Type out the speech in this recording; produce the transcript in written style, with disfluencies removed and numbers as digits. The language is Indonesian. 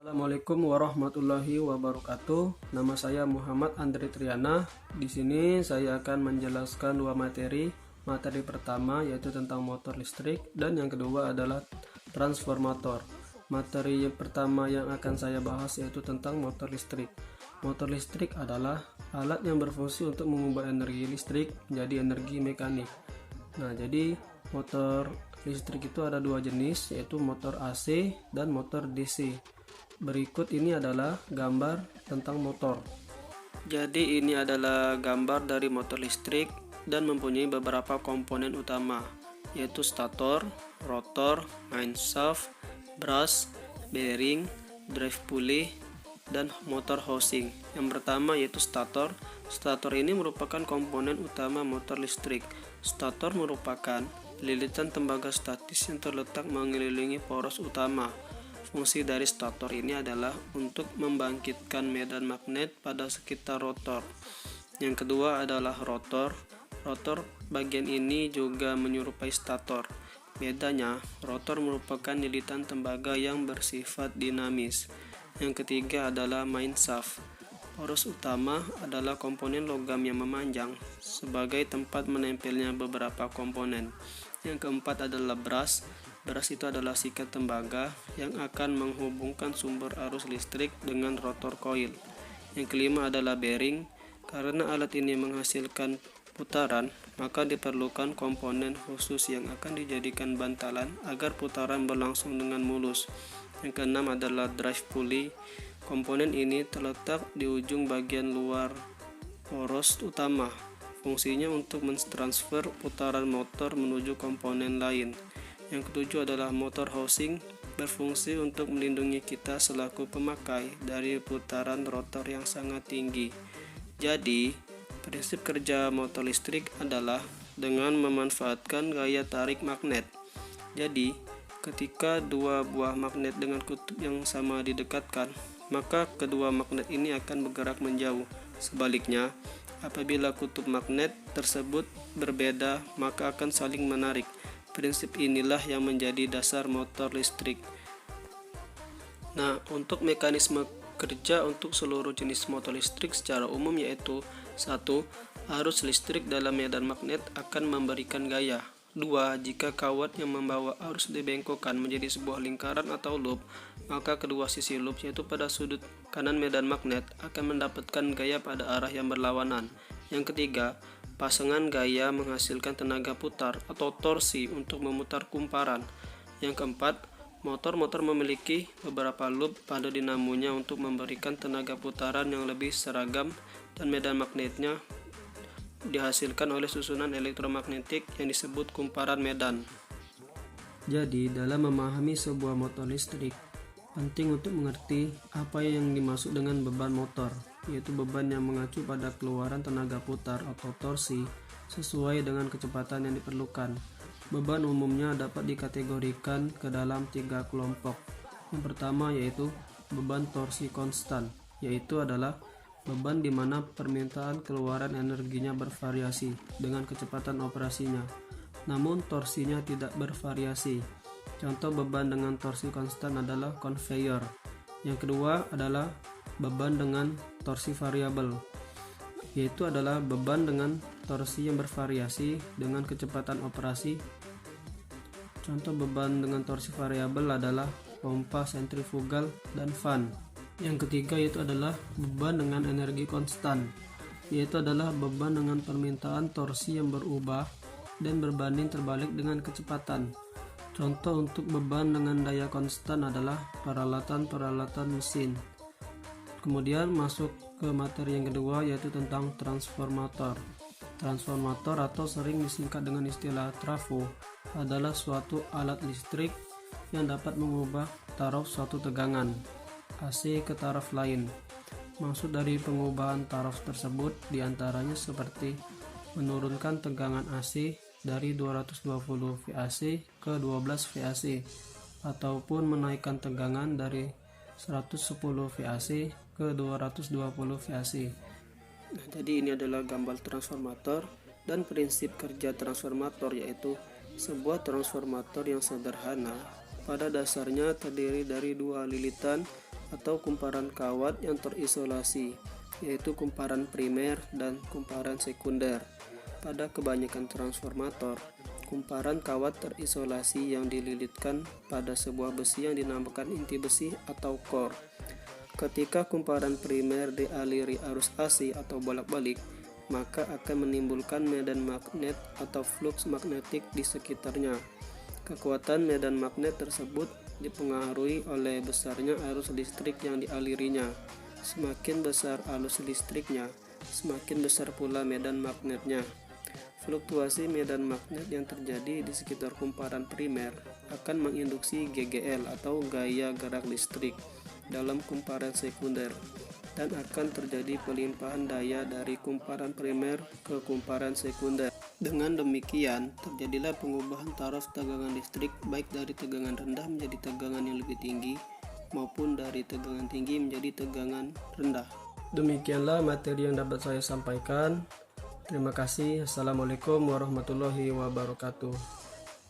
Assalamualaikum warahmatullahi wabarakatuh. Nama saya Muhammad Andre Triana. Di sini saya akan menjelaskan dua materi. Materi pertama yaitu tentang motor listrik dan yang kedua adalah transformator. Materi yang pertama yang akan saya bahas yaitu tentang motor listrik. Motor listrik adalah alat yang berfungsi untuk mengubah energi listrik menjadi energi mekanik. Nah, jadi motor listrik itu ada dua jenis, yaitu motor AC dan motor DC. Berikut ini adalah gambar tentang motor. Jadi ini adalah gambar dari motor listrik dan mempunyai beberapa komponen utama, yaitu stator, rotor, main shaft, brush, bearing, drive pulley, dan motor housing. Yang pertama yaitu stator. Stator ini merupakan komponen utama motor listrik. Stator merupakan lilitan tembaga statis yang terletak mengelilingi poros utama. Fungsi dari stator ini adalah untuk membangkitkan medan magnet pada sekitar rotor. Yang kedua adalah rotor. Rotor bagian ini juga menyerupai stator. Bedanya, rotor merupakan lilitan tembaga yang bersifat dinamis. Yang ketiga adalah main shaft. Poros utama adalah komponen logam yang memanjang sebagai tempat menempelnya beberapa komponen. Yang keempat adalah brush. Brush itu adalah sikat tembaga yang akan menghubungkan sumber arus listrik dengan rotor coil. Yang kelima adalah bearing. Karena alat ini menghasilkan putaran, maka diperlukan komponen khusus yang akan dijadikan bantalan agar putaran berlangsung dengan mulus. Yang keenam adalah drive pulley. Komponen ini terletak di ujung bagian luar poros utama. Fungsinya untuk mentransfer putaran motor menuju komponen lain. Yang ketujuh adalah motor housing, berfungsi untuk melindungi kita selaku pemakai dari putaran rotor yang sangat tinggi. Jadi, prinsip kerja motor listrik adalah dengan memanfaatkan gaya tarik magnet. Jadi, ketika dua buah magnet dengan kutub yang sama didekatkan, maka kedua magnet ini akan bergerak menjauh. Sebaliknya, apabila kutub magnet tersebut berbeda, maka akan saling menarik. Prinsip inilah yang menjadi dasar motor listrik. Nah, untuk mekanisme kerja untuk seluruh jenis motor listrik secara umum yaitu 1. Arus listrik dalam medan magnet akan memberikan gaya. 2. Jika kawat yang membawa arus dibengkokkan menjadi sebuah lingkaran atau loop, maka kedua sisi loop yaitu pada sudut kanan medan magnet akan mendapatkan gaya pada arah yang berlawanan. Yang ketiga, pasangan gaya menghasilkan tenaga putar atau torsi untuk memutar kumparan. Yang keempat, motor-motor memiliki beberapa loop pada dinamonya untuk memberikan tenaga putaran yang lebih seragam dan medan magnetnya dihasilkan oleh susunan elektromagnetik yang disebut kumparan medan. Jadi, dalam memahami sebuah motor listrik, penting untuk mengerti apa yang dimaksud dengan beban motor, yaitu beban yang mengacu pada keluaran tenaga putar atau torsi sesuai dengan kecepatan yang diperlukan. Beban umumnya dapat dikategorikan ke dalam 3 kelompok. Yang pertama yaitu beban torsi konstan, yaitu adalah beban di mana permintaan keluaran energinya bervariasi dengan kecepatan operasinya, namun torsinya tidak bervariasi. Contoh beban dengan torsi konstan adalah conveyor. Yang kedua adalah beban dengan torsi variabel, yaitu adalah beban dengan torsi yang bervariasi dengan kecepatan operasi. Contoh beban dengan torsi variabel adalah pompa sentrifugal dan fan. Yang ketiga yaitu adalah beban dengan energi konstan, yaitu adalah beban dengan permintaan torsi yang berubah dan berbanding terbalik dengan kecepatan. Contoh untuk beban dengan daya konstan adalah peralatan-peralatan mesin. Kemudian masuk ke materi yang kedua yaitu tentang transformator. Transformator atau sering disingkat dengan istilah trafo adalah suatu alat listrik yang dapat mengubah taraf suatu tegangan AC ke taraf lain. Maksud dari pengubahan taraf tersebut diantaranya seperti menurunkan tegangan AC dari 220 VAC ke 12 VAC ataupun menaikkan tegangan dari 110 VAC ke 220 VAC. Nah, jadi ini adalah gambar transformator dan prinsip kerja transformator, yaitu sebuah transformator yang sederhana pada dasarnya terdiri dari dua lilitan atau kumparan kawat yang terisolasi, yaitu kumparan primer dan kumparan sekunder. Pada kebanyakan transformator, kumparan kawat terisolasi yang dililitkan pada sebuah besi yang dinamakan inti besi atau core. Ketika kumparan primer dialiri arus AC atau bolak-balik, maka akan menimbulkan medan magnet atau flux magnetik di sekitarnya. Kekuatan medan magnet tersebut dipengaruhi oleh besarnya arus listrik yang dialirinya. Semakin besar arus listriknya, semakin besar pula medan magnetnya. Fluktuasi medan magnet yang terjadi di sekitar kumparan primer akan menginduksi GGL atau gaya gerak listrik dalam kumparan sekunder, dan akan terjadi pelimpahan daya dari kumparan primer ke kumparan sekunder. Dengan demikian, terjadilah pengubahan taraf tegangan listrik baik dari tegangan rendah menjadi tegangan yang lebih tinggi maupun dari tegangan tinggi menjadi tegangan rendah. Demikianlah materi yang dapat saya sampaikan. Terima kasih. Assalamualaikum warahmatullahi wabarakatuh.